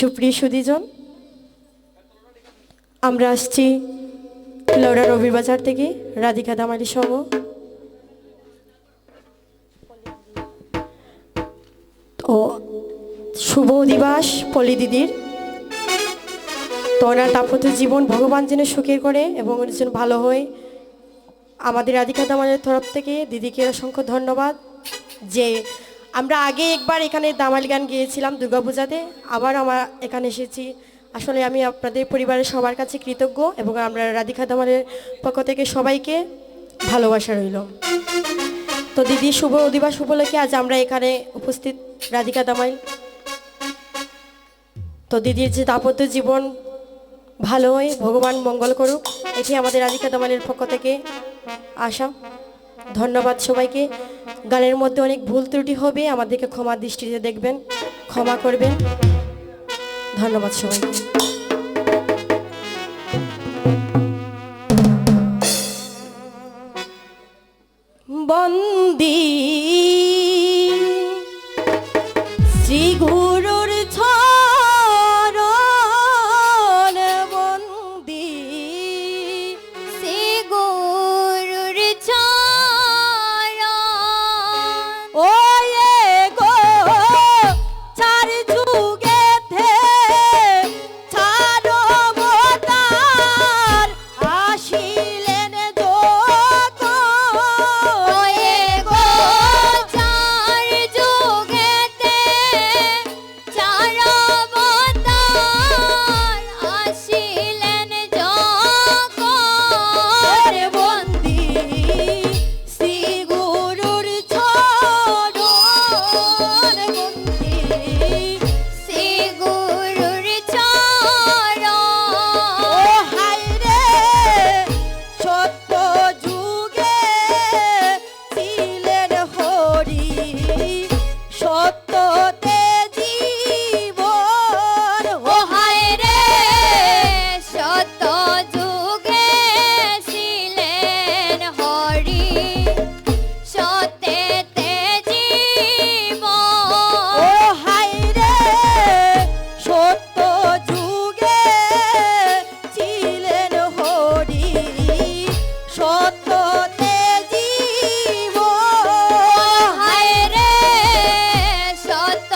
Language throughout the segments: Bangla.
সুপ্রিয় সুধীজন, আমরা আসছি লৌরা রবির বাজার থেকে রাধিকা দামালি সহ। তো শুভ দিবস পলি দিদির। তো ওনার দাম্পত্য জীবন ভগবান যেন সুখের করে এবং ওর যেন ভালো হয়। আমাদের রাধিকা দামালের তরফ থেকে দিদিকে অসংখ্য ধন্যবাদ যে আমরা আগে একবার এখানে দামালি গান গিয়েছিলাম দুর্গাপূজাতে, আবার আমরা এখানে এসেছি। আসলে আমি আপনাদের পরিবারের সবার কাছে কৃতজ্ঞ এবং আমরা রাধিকা দামালের পক্ষ থেকে সবাইকে ভালোবাসা রইল। তো দিদি শুভ দিবস উপলক্ষে আজ আমরা এখানে উপস্থিত রাধিকা দামাল। তো দিদির যে দাম্পত্য জীবন ভালো হয়, ভগবান মঙ্গল করুক, এটি আমাদের রাধিকা দামালের পক্ষ থেকে আশা। ধন্যবাদ সবাইকে। গানের মধ্যে অনেক ভুল ত্রুটি হবে, আমাদেরকে ক্ষমা দৃষ্টিতে দেখবেন, ক্ষমা করবেন। ধন্যবাদ সবাইকে। বন্দী শ্রী গুরুর চরণ, বন্দী শ্রী গুরুর চরণ, ও গো চার যুগেতে চারবতার আসিলেন যত, ওয়ে গো চার যুগেতে চার অবতার আসিলেন জগৎ। বন্দী শ্রী গুরুর চরণ, বন্দী শ্রী গুরুর চরণ, ও হায় রে সত্য যুগে ছিলেন হরি, সত্যতে জীবন। ও হায় রে সত যুগে ছিলেন হরি, সত্যেতে জীবন। ও হায় রে সত্য যুগে ছিলেন হরি, সত্যতে জীবন। হায় রে সত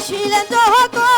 আসিলেন যখন